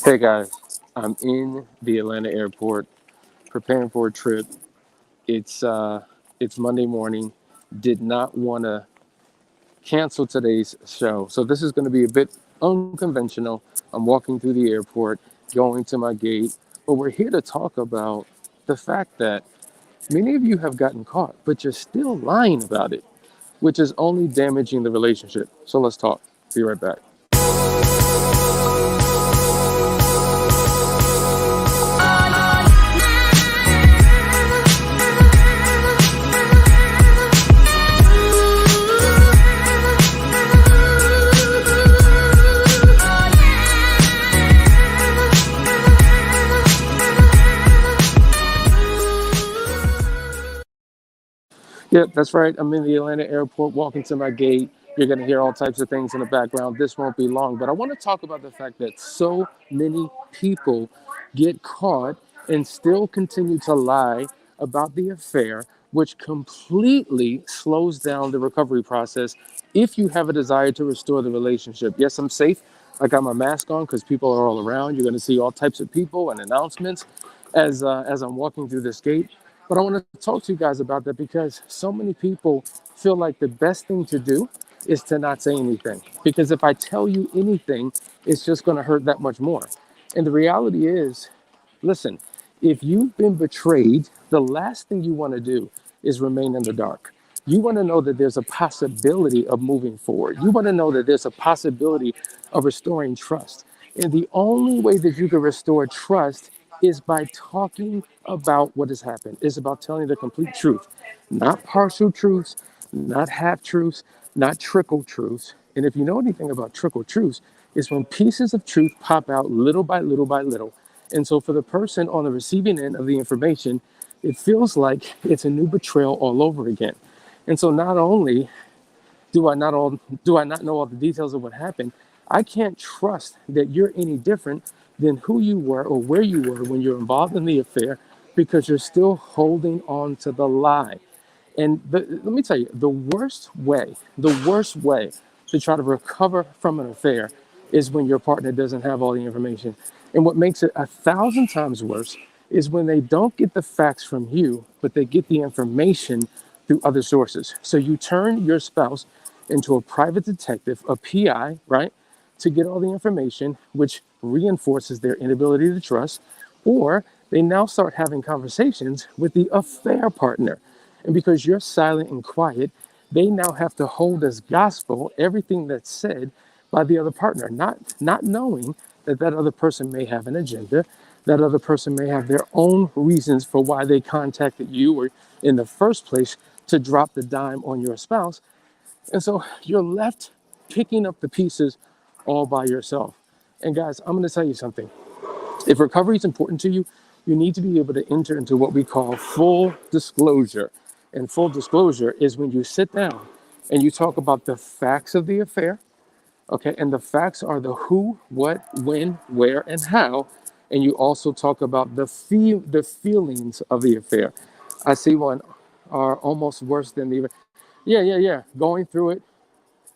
Hey guys, I'm in the Atlanta airport preparing for a trip. It's Monday morning. Did not want to cancel today's show. So this is going to be a bit unconventional. I'm walking through the airport, going to my gate, but we're here to talk about the fact that many of you have gotten caught, but you're still lying about it, which is only damaging the relationship. So let's talk. Be right back. Yep, that's right. I'm in the Atlanta airport walking to my gate. You're going to hear all types of things in the background. This won't be long, but I want to talk about the fact that so many people get caught and still continue to lie about the affair, which completely slows down the recovery process if you have a desire to restore the relationship. Yes, I'm safe. I got my mask on because people are all around. You're going to see all types of people and announcements as I'm walking through this gate. But I want to talk to you guys about that because so many people feel like the best thing to do is to not say anything. Because if I tell you anything, it's just going to hurt that much more. And the reality is, listen, if you've been betrayed, the last thing you want to do is remain in the dark. You want to know that there's a possibility of moving forward. You want to know that there's a possibility of restoring trust. And the only way that you can restore trust is by talking about what has happened. It's about telling the complete truth, not partial truths, not half truths, not trickle truths. And if you know anything about trickle truths, it's when pieces of truth pop out little by little by little. And so for the person on the receiving end of the information, it feels like it's a new betrayal all over again. And so not only do I not know all the details of what happened, I can't trust that you're any different than who you were or where you were when you're involved in the affair because you're still holding on to the lie. And let me tell you, the worst way to try to recover from an affair is when your partner doesn't have all the information. And what makes it 1,000 times worse is when they don't get the facts from you, but they get the information through other sources. So you turn your spouse into a private detective, a PI, right, to get all the information, which reinforces their inability to trust, or they now start having conversations with the affair partner. And because you're silent and quiet, they now have to hold as gospel everything that's said by the other partner, not knowing that that other person may have an agenda, that other person may have their own reasons for why they contacted you or in the first place to drop the dime on your spouse. And so you're left picking up the pieces all by yourself. And guys, I'm going to tell you something. If recovery is important to you, you need to be able to enter into what we call full disclosure. And full disclosure is when you sit down and you talk about the facts of the affair, okay? And the facts are the who, what, when, where, and how. And you also talk about the feelings of the affair. I see one are almost worse than the, yeah, going through it.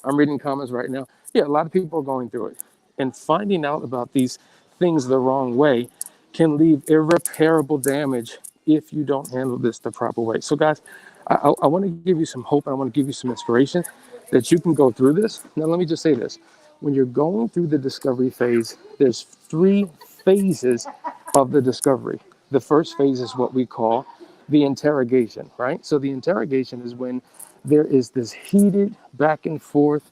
I'm reading comments right now. Yeah, a lot of people are going through it. And finding out about these things the wrong way can leave irreparable damage if you don't handle this the proper way. So, guys, I want to give you some hope. I want to give you some inspiration that you can go through this. Now, let me just say this. When you're going through the discovery phase, there's 3 phases of the discovery. The first phase is what we call the interrogation, right? So the interrogation is when there is this heated back and forth,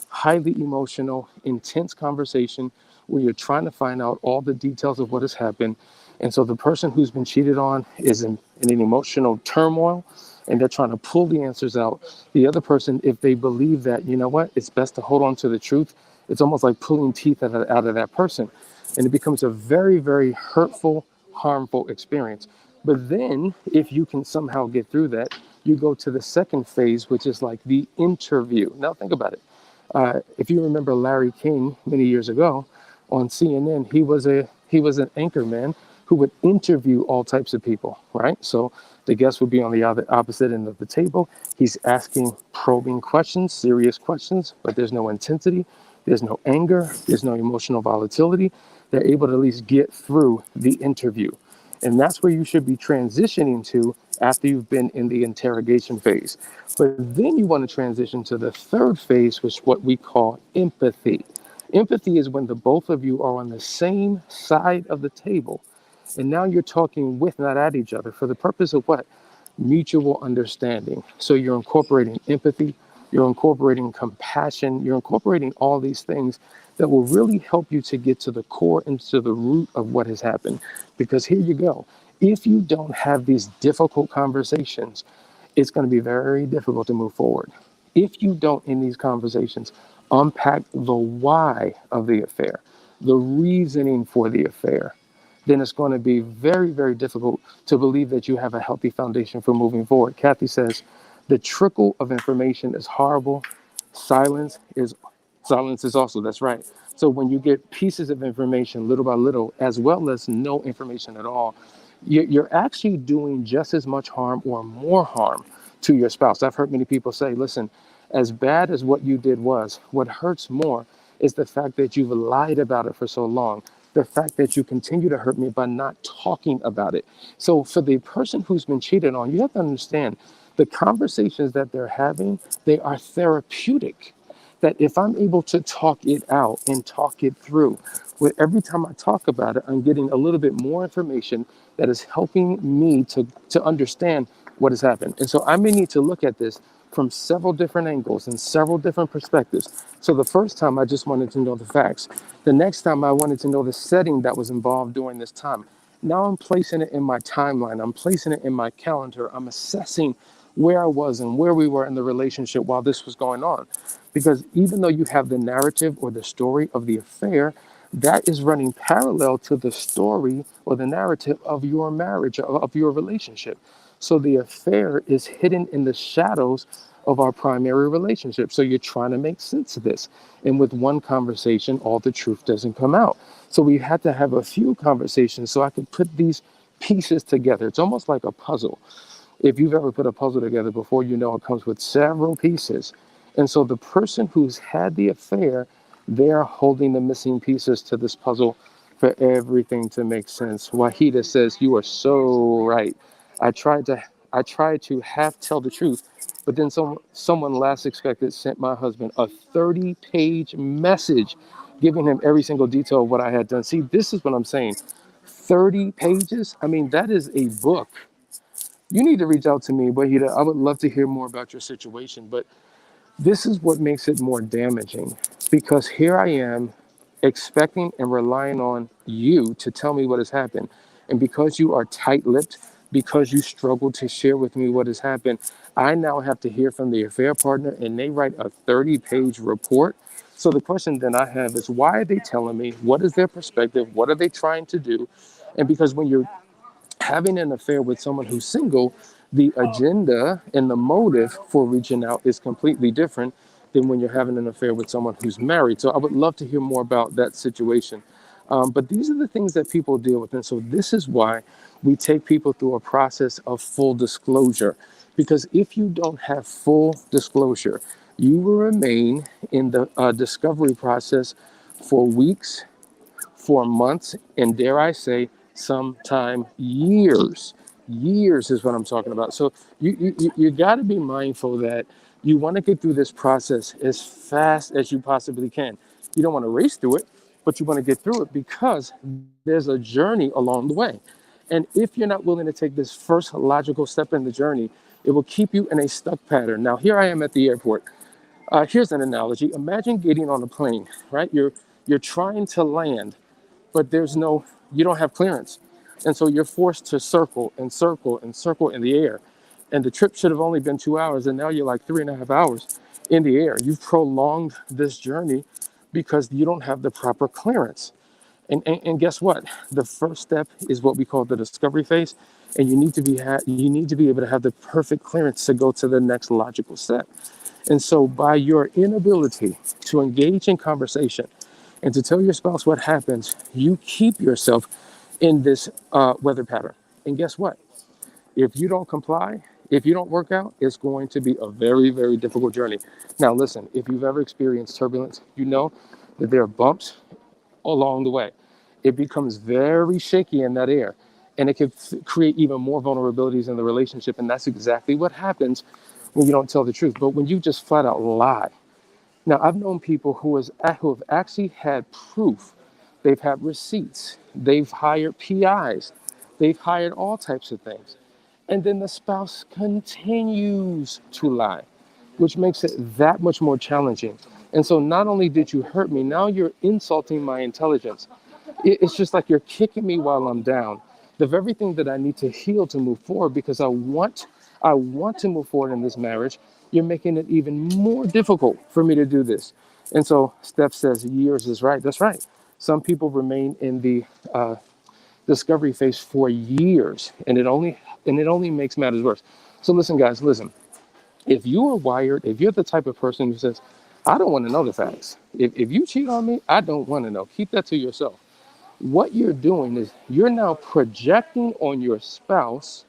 highly emotional, intense conversation where you're trying to find out all the details of what has happened. And so the person who's been cheated on is in an emotional turmoil and they're trying to pull the answers out. The other person, if they believe that, you know what, it's best to hold on to the truth, it's almost like pulling teeth out of that person. And it becomes a very, very hurtful, harmful experience. But then if you can somehow get through that, you go to the second phase, which is like the interview. Now think about it. If you remember Larry King many years ago on CNN, he was an anchor man who would interview all types of people, right? So the guest would be on the opposite end of the table. He's asking probing questions, serious questions, but there's no intensity, there's no anger, there's no emotional volatility. they're able to at least get through the interview. And that's where you should be transitioning to after you've been in the interrogation phase. But then you want to transition to the third phase, which is what we call empathy. Empathy is when the both of you are on the same side of the table. And now you're talking with, not at each other, for the purpose of what? Mutual understanding. So you're incorporating empathy, you're incorporating compassion, you're incorporating all these things that will really help you to get to the core and to the root of what has happened. Because here you go. If you don't have these difficult conversations, it's going to be very difficult to move forward. If you don't, in these conversations, unpack the why of the affair, the reasoning for the affair, then it's going to be very, very difficult to believe that you have a healthy foundation for moving forward. Kathy says, the trickle of information is horrible. Silence is silence is also, that's right. So when you get pieces of information little by little, as well as no information at all, you're actually doing just as much harm or more harm to your spouse. I've heard many people say, listen, as bad as what you did was, what hurts more is the fact that you've lied about it for so long. The fact that you continue to hurt me by not talking about it. So for the person who's been cheated on, you have to understand the conversations that they're having, they are therapeutic. That if I'm able to talk it out and talk it through, with every time I talk about it, I'm getting a little bit more information that is helping me to understand what has happened. And so I may need to look at this from several different angles and several different perspectives. So the first time I just wanted to know the facts. The next time I wanted to know the setting that was involved during this time. Now I'm placing it in my timeline. I'm placing it in my calendar. I'm assessing where I was and where we were in the relationship while this was going on. Because even though you have the narrative or the story of the affair, that is running parallel to the story or the narrative of your marriage, of your relationship. So the affair is hidden in the shadows of our primary relationship. So you're trying to make sense of this. And with one conversation, all the truth doesn't come out. So we had to have a few conversations so I could put these pieces together. It's almost like a puzzle. If you've ever put a puzzle together before, you know it comes with several pieces. And so the person who's had the affair, they're holding the missing pieces to this puzzle for everything to make sense. Wahida says, you are so right. I tried to half tell the truth, but then someone last expected sent my husband a 30-page message giving him every single detail of what I had done. See, this is what I'm saying. 30 pages? I mean, that is a book. You need to reach out to me, Wahida. I would love to hear more about your situation, but this is what makes it more damaging, because here I am expecting and relying on you to tell me what has happened. And because you are tight-lipped, because you struggle to share with me what has happened, I now have to hear from the affair partner and they write a 30-page report. So the question then I have is, why are they telling me? What is their perspective? What are they trying to do? And because when you're having an affair with someone who's single, the agenda and the motive for reaching out is completely different than when you're having an affair with someone who's married. So I would love to hear more about that situation. But these are the things that people deal with. And so this is why we take people through a process of full disclosure. Because if you don't have full disclosure, you will remain in the discovery process for weeks, for months, and dare I say, sometime years. Years is what I'm talking about. So you got to be mindful that you want to get through this process as fast as you possibly can. You don't want to race through it, but you want to get through it because there's a journey along the way. And if you're not willing to take this first logical step in the journey, it will keep you in a stuck pattern. Now, here I am at the airport. Here's an analogy. Imagine getting on a plane, right? You're trying to land, but you don't have clearance. And so you're forced to circle and circle and circle in the air. And the trip should have only been 2 hours, and now you're like 3.5 hours in the air. You've prolonged this journey because you don't have the proper clearance. And guess what? The first step is what we call the discovery phase. And you need to be able to have the perfect clearance to go to the next logical step. And so by your inability to engage in conversation and to tell your spouse what happens, you keep yourself in this weather pattern. And guess what? If you don't comply, if you don't work out, it's going to be a very, very difficult journey. Now, listen, if you've ever experienced turbulence, you know that there are bumps along the way. it becomes very shaky in that air. And it could create even more vulnerabilities in the relationship. And that's exactly what happens when you don't tell the truth. But when you just flat out lie. Now, I've known people who have actually had proof. They've had receipts. They've hired PIs. They've hired all types of things. And then the spouse continues to lie, which makes it that much more challenging. And so not only did you hurt me, now you're insulting my intelligence. It's just like you're kicking me while I'm down. The very thing that I need to heal to move forward, because I want to move forward in this marriage, you're making it even more difficult for me to do this. And so Steph says years is right. That's right. Some people remain in the discovery phase for years, and it only makes matters worse. So listen, guys, listen. If you are wired, if you're the type of person who says, I don't want to know the facts. If you cheat on me, I don't want to know. Keep that to yourself. What you're doing is you're now projecting on your spouse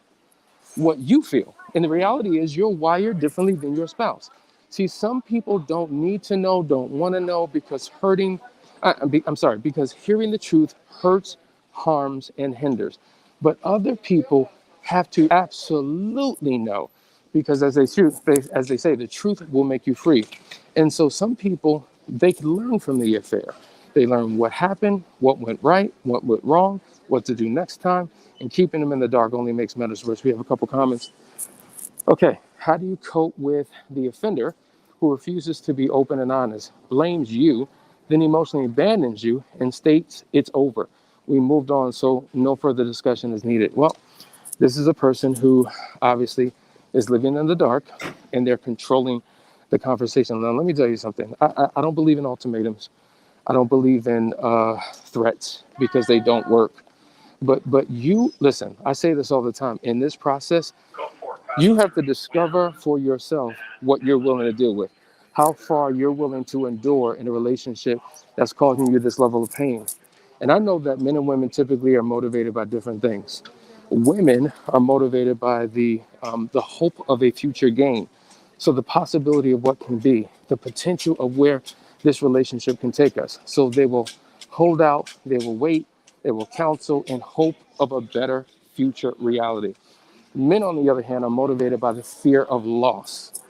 what you feel. And the reality is you're wired differently than your spouse. See, some people don't need to know, don't want to know because because hearing the truth hurts, harms, and hinders. But other people have to absolutely know because as they say, the truth will make you free. And so some people, they can learn from the affair. They learn what happened, what went right, what went wrong, what to do next time, and keeping them in the dark only makes matters worse. We have a couple comments. Okay, how do you cope with the offender who refuses to be open and honest, blames you, then emotionally abandons you and states it's over? We moved on, so no further discussion is needed. Well, this is a person who obviously is living in the dark and they're controlling the conversation. Now, let me tell you something. I don't believe in ultimatums. I don't believe in threats because they don't work. But you listen. I say this all the time. In this process, you have to discover for yourself what you're willing to deal with, how far you're willing to endure in a relationship that's causing you this level of pain. And I know that men and women typically are motivated by different things. Women are motivated by the hope of a future gain. So the possibility of what can be, the potential of where this relationship can take us. So they will hold out, they will wait, they will counsel in hope of a better future reality. Men, on the other hand, are motivated by the fear of loss.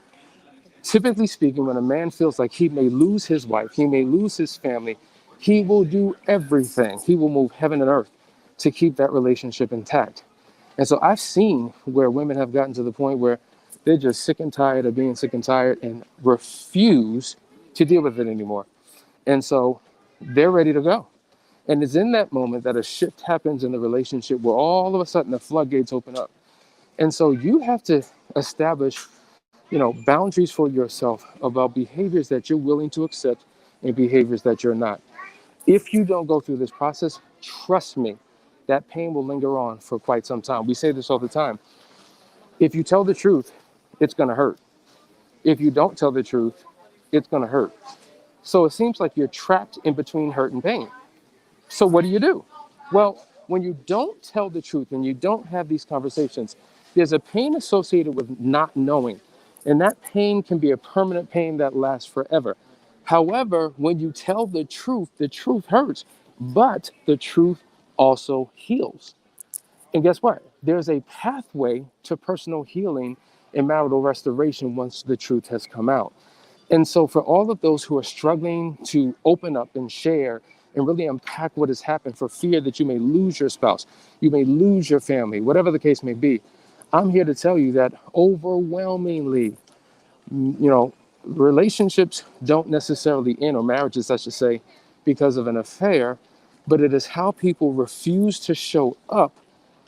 Typically speaking, when a man feels like he may lose his wife, he may lose his family, he will do everything. He will move heaven and earth to keep that relationship intact. And so I've seen where women have gotten to the point where they're just sick and tired of being sick and tired and refuse to deal with it anymore. And so they're ready to go. And it's in that moment that a shift happens in the relationship where all of a sudden the floodgates open up. And so you have to establish, boundaries for yourself about behaviors that you're willing to accept and behaviors that you're not. If you don't go through this process, trust me, that pain will linger on for quite some time. We say this all the time. If you tell the truth, it's going to hurt. If you don't tell the truth, it's going to hurt. So it seems like you're trapped in between hurt and pain. So what do? Well, when you don't tell the truth and you don't have these conversations, there's a pain associated with not knowing. And that pain can be a permanent pain that lasts forever. However, when you tell the truth hurts, but the truth also heals. And guess what? There's a pathway to personal healing and marital restoration once the truth has come out. And so for all of those who are struggling to open up and share and really unpack what has happened for fear that you may lose your spouse, you may lose your family, whatever the case may be, I'm here to tell you that overwhelmingly, relationships don't necessarily end, or marriages, I should say, because of an affair, but it is how people refuse to show up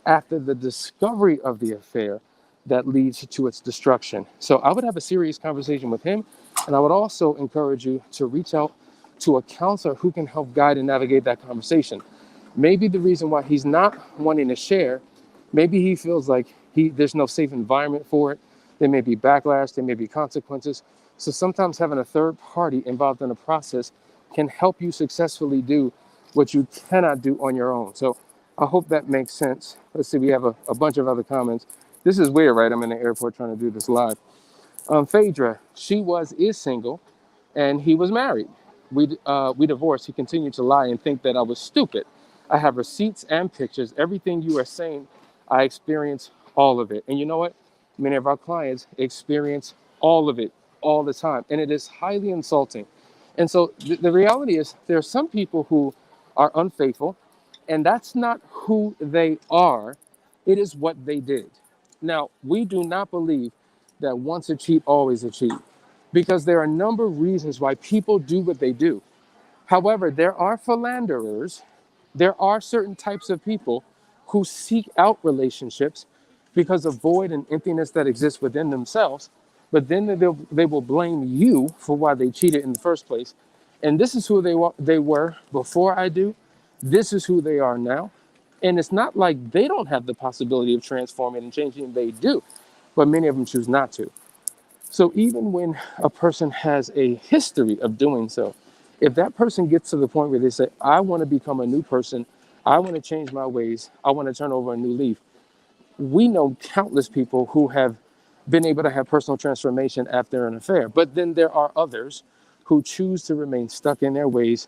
after the discovery of the affair that leads to its destruction. So I would have a serious conversation with him, and I would also encourage you to reach out to a counselor who can help guide and navigate that conversation. Maybe the reason why he's not wanting to share, maybe he feels like there's no safe environment for it. There may be backlash, there may be consequences. So sometimes having a third party involved in the process can help you successfully do what you cannot do on your own. So I hope that makes sense. Let's see, we have a bunch of other comments. This is weird, right? I'm in the airport trying to do this live. Phaedra, is single, and he was married. We divorced. He continued to lie and think that I was stupid. I have receipts and pictures. Everything you are saying, I experience all of it. And you know what? Many of our clients experience all of it all the time. And it is highly insulting. And so the reality is there are some people who are unfaithful, and that's not who they are. It is what they did. Now, we do not believe that once a cheat, always a cheat, because there are a number of reasons why people do what they do. However, there are philanderers, there are certain types of people who seek out relationships because of void and emptiness that exists within themselves, but then they will blame you for why they cheated in the first place. And this is who they were before I do. This is who they are now. And it's not like they don't have the possibility of transforming and changing, they do, but many of them choose not to. So even when a person has a history of doing so, if that person gets to the point where they say, I want to become a new person, I want to change my ways, I want to turn over a new leaf, we know countless people who have been able to have personal transformation after an affair. But then there are others who choose to remain stuck in their ways,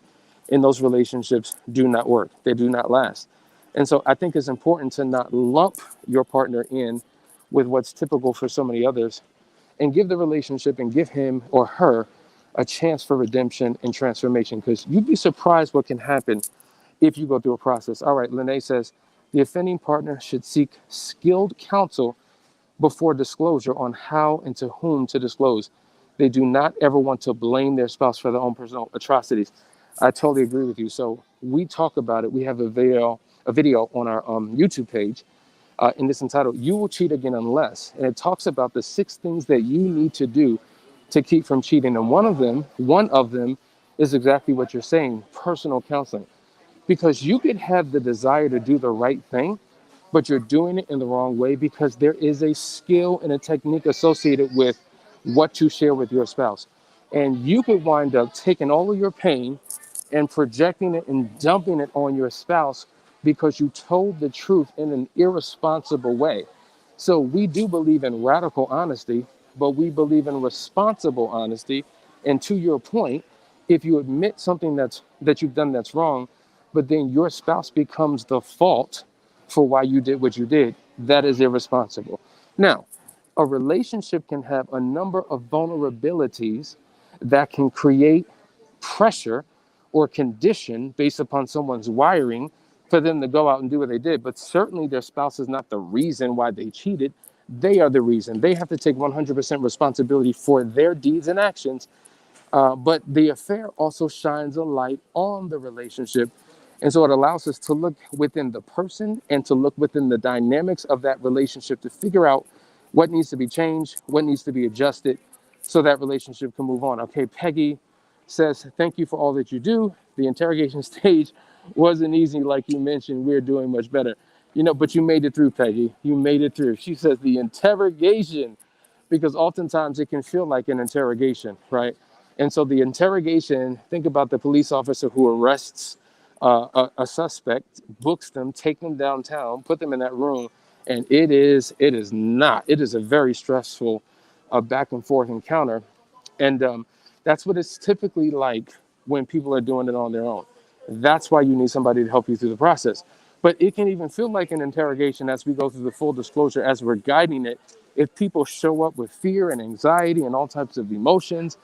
and those relationships do not work. They do not last. And so I think it's important to not lump your partner in with what's typical for so many others, and give the relationship and give him or her a chance for redemption and transformation, because you'd be surprised what can happen if you go through a process. All right, Lene says the offending partner should seek skilled counsel before disclosure on how and to whom to disclose. They do not ever want to blame their spouse for their own personal atrocities. I totally agree with you. So we talk about it. We have a video on our YouTube page, and it's entitled "You Will Cheat Again Unless," and it talks about the 6 things that you need to do to keep from cheating. And one of them is exactly what you're saying: personal counseling. Because you could have the desire to do the right thing, but you're doing it in the wrong way, because there is a skill and a technique associated with what you share with your spouse. And you could wind up taking all of your pain and projecting it and dumping it on your spouse because you told the truth in an irresponsible way. So we do believe in radical honesty, but we believe in responsible honesty. And to your point, if you admit something that you've done that's wrong, but then your spouse becomes the fault for why you did what you did, that is irresponsible. Now, a relationship can have a number of vulnerabilities that can create pressure or condition based upon someone's wiring for them to go out and do what they did. But certainly their spouse is not the reason why they cheated. They are the reason. They have to take 100% responsibility for their deeds and actions. But the affair also shines a light on the relationship. And so it allows us to look within the person and to look within the dynamics of that relationship to figure out what needs to be changed, what needs to be adjusted so that relationship can move on. Okay, Peggy says, thank you for all that you do. The interrogation stage wasn't easy, like you mentioned. We're doing much better. But you made it through, Peggy. You made it through. She says the interrogation, because oftentimes it can feel like an interrogation, right? And so the interrogation, think about the police officer who arrests a suspect, books them, take them downtown, put them in that room, and it is a very stressful back and forth encounter. And that's what it's typically like when people are doing it on their own. That's why you need somebody to help you through the process. But it can even feel like an interrogation as we go through the full disclosure, as we're guiding it, if people show up with fear and anxiety and all types of emotions.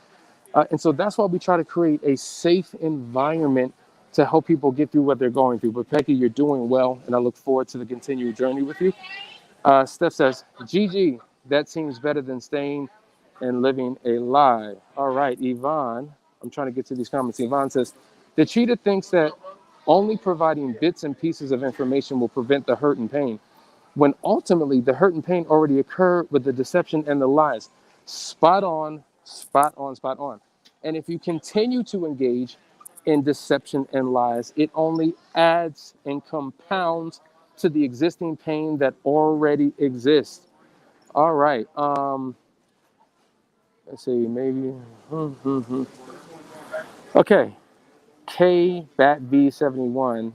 And so that's why we try to create a safe environment to help people get through what they're going through. But Peggy, you're doing well, and I look forward to the continued journey with you. Steph says, Gigi, that seems better than staying and living a lie. All right, Yvonne, I'm trying to get to these comments. Yvonne says, the cheater thinks that only providing bits and pieces of information will prevent the hurt and pain, when ultimately the hurt and pain already occurred with the deception and the lies. Spot on, spot on, spot on. And if you continue to engage in deception and lies, it only adds and compounds to the existing pain that already exists. All right. Let's see, maybe. Okay. K Bat V71.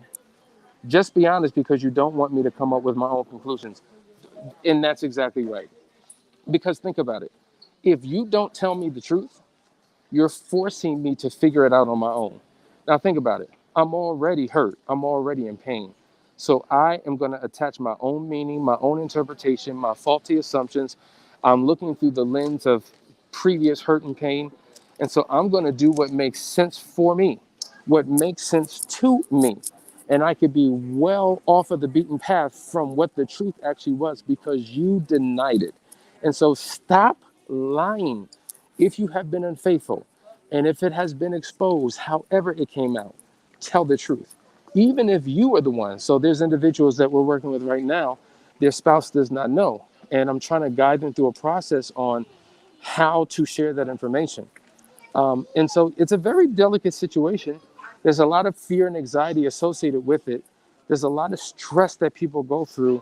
Just be honest, because you don't want me to come up with my own conclusions. And that's exactly right. Because think about it. If you don't tell me the truth, you're forcing me to figure it out on my own. Now think about it. I'm already hurt. I'm already in pain. So I am going to attach my own meaning, my own interpretation, my faulty assumptions. I'm looking through the lens of previous hurt and pain. And so I'm going to do what makes sense for me, what makes sense to me. And I could be well off of the beaten path from what the truth actually was because you denied it. And so stop lying if you have been unfaithful. And if it has been exposed, however it came out, tell the truth. Even if you are the one. So there's individuals that we're working with right now, their spouse does not know. And I'm trying to guide them through a process on how to share that information. And so it's a very delicate situation. There's a lot of fear and anxiety associated with it. There's a lot of stress that people go through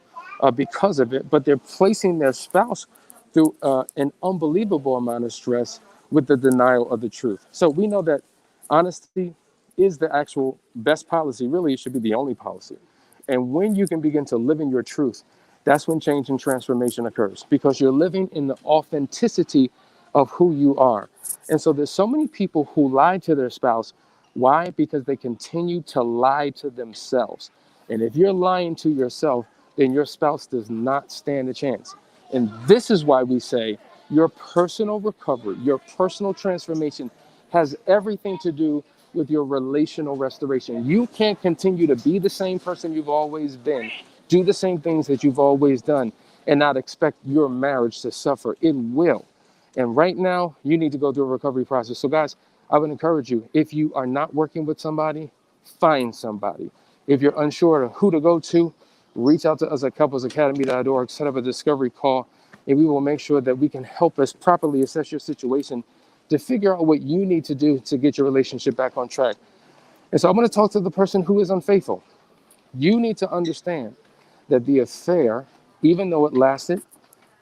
because of it, but they're placing their spouse through an unbelievable amount of stress with the denial of the truth. So we know that honesty is the actual best policy. Really, it should be the only policy. And when you can begin to live in your truth, that's when change and transformation occurs because you're living in the authenticity of who you are. And so there's so many people who lie to their spouse. Why? Because they continue to lie to themselves. And if you're lying to yourself, then your spouse does not stand a chance. And this is why we say your personal recovery, your personal transformation has everything to do with your relational restoration. You can't continue to be the same person you've always been, do the same things that you've always done, and not expect your marriage to suffer. It will. And right now, you need to go through a recovery process. So, guys, I would encourage you, if you are not working with somebody, find somebody. If you're unsure of who to go to, reach out to us at couplesacademy.org, set up a discovery call, and we will make sure that we can help us properly assess your situation to figure out what you need to do to get your relationship back on track. And so I'm going to talk to the person who is unfaithful. You need to understand that the affair, even though it lasted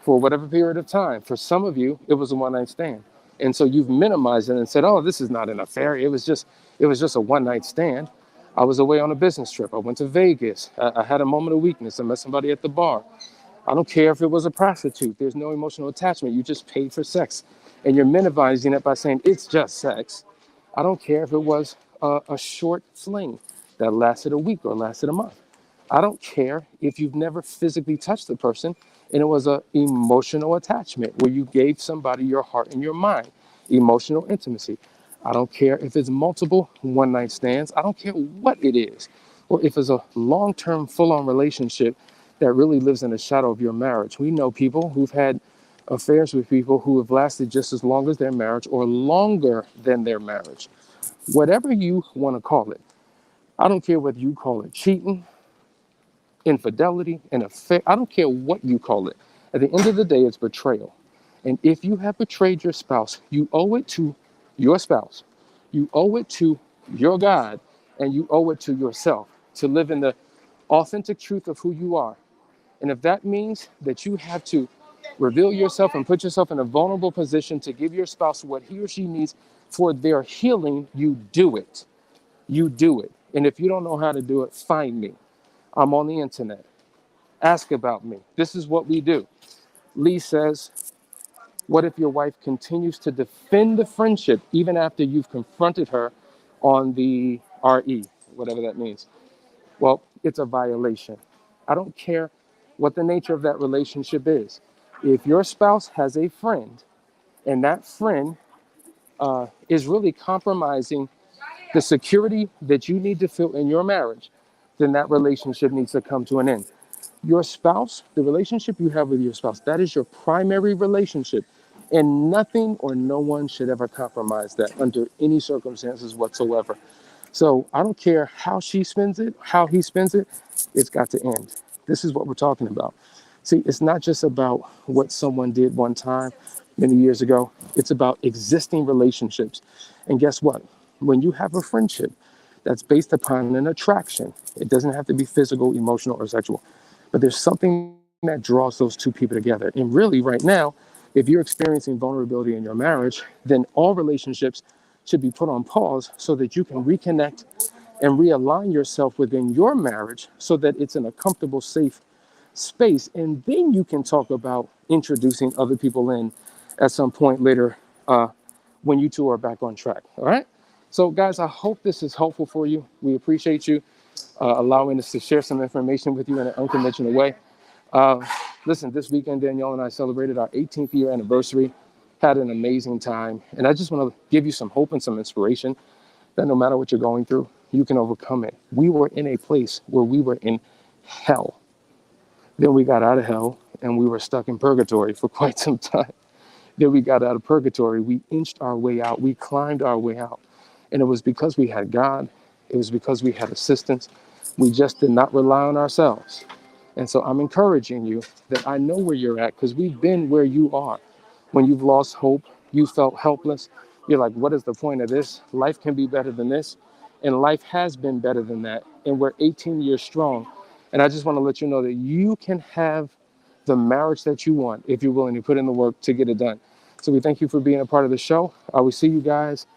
for whatever period of time, for some of you, it was a one-night stand. And so you've minimized it and said, oh, this is not an affair. It was just a one-night stand. I was away on a business trip. I went to Vegas. I had a moment of weakness. I met somebody at the bar. I don't care if it was a prostitute. There's no emotional attachment. You just paid for sex. And you're minimizing it by saying it's just sex. I don't care if it was a short fling that lasted a week or lasted a month. I don't care if you've never physically touched the person and it was an emotional attachment where you gave somebody your heart and your mind, emotional intimacy. I don't care if it's multiple one-night stands. I don't care what it is. Or if it's a long-term, full-on relationship that really lives in the shadow of your marriage. We know people who've had affairs with people who have lasted just as long as their marriage or longer than their marriage. Whatever you want to call it. I don't care whether you call it cheating, infidelity, an affair. I don't care what you call it. At the end of the day, it's betrayal. And if you have betrayed your spouse, you owe it to your spouse. You owe it to your God, and you owe it to yourself to live in the authentic truth of who you are. And if that means that you have to reveal yourself and put yourself in a vulnerable position to give your spouse what he or she needs for their healing, you do it. You do it. And if you don't know how to do it, find me. I'm on the internet. Ask about me. This is what we do. Lee says, what if your wife continues to defend the friendship even after you've confronted her on the RE, whatever that means? Well, it's a violation. I don't care what the nature of that relationship is. If your spouse has a friend and that friend is really compromising the security that you need to feel in your marriage, then that relationship needs to come to an end. Your spouse, the relationship you have with your spouse, that is your primary relationship. And nothing or no one should ever compromise that under any circumstances whatsoever. So I don't care how she spends it, how he spends it, it's got to end. This is what we're talking about. See, it's not just about what someone did one time many years ago. It's about existing relationships. And guess what? When you have a friendship that's based upon an attraction, it doesn't have to be physical, emotional, or sexual, but there's something that draws those two people together. And really, right now, if you're experiencing vulnerability in your marriage, then all relationships should be put on pause so that you can reconnect and realign yourself within your marriage so that it's in a comfortable, safe space. And then you can talk about introducing other people in at some point later when you two are back on track. All right? So, guys, I hope this is helpful for you. We appreciate you allowing us to share some information with you in an unconventional way. Uh, Listen, this weekend, Danielle and I celebrated our 18th year anniversary, had an amazing time. And I just want to give you some hope and some inspiration that no matter what you're going through, you can overcome it. We were in a place where we were in hell. Then we got out of hell and we were stuck in purgatory for quite some time. Then we got out of purgatory. We inched our way out. We climbed our way out. And it was because we had God. It was because we had assistance. We just did not rely on ourselves. And so I'm encouraging you that I know where you're at because we've been where you are. When you've lost hope, you felt helpless. You're like, what is the point of this? Life can be better than this. And life has been better than that. And we're 18 years strong. And I just want to let you know that you can have the marriage that you want if you're willing to put in the work to get it done. So we thank you for being a part of the show. I will see you guys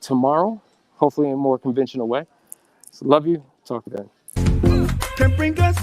tomorrow, hopefully in a more conventional way. So love you. Talk to you then. Can bring us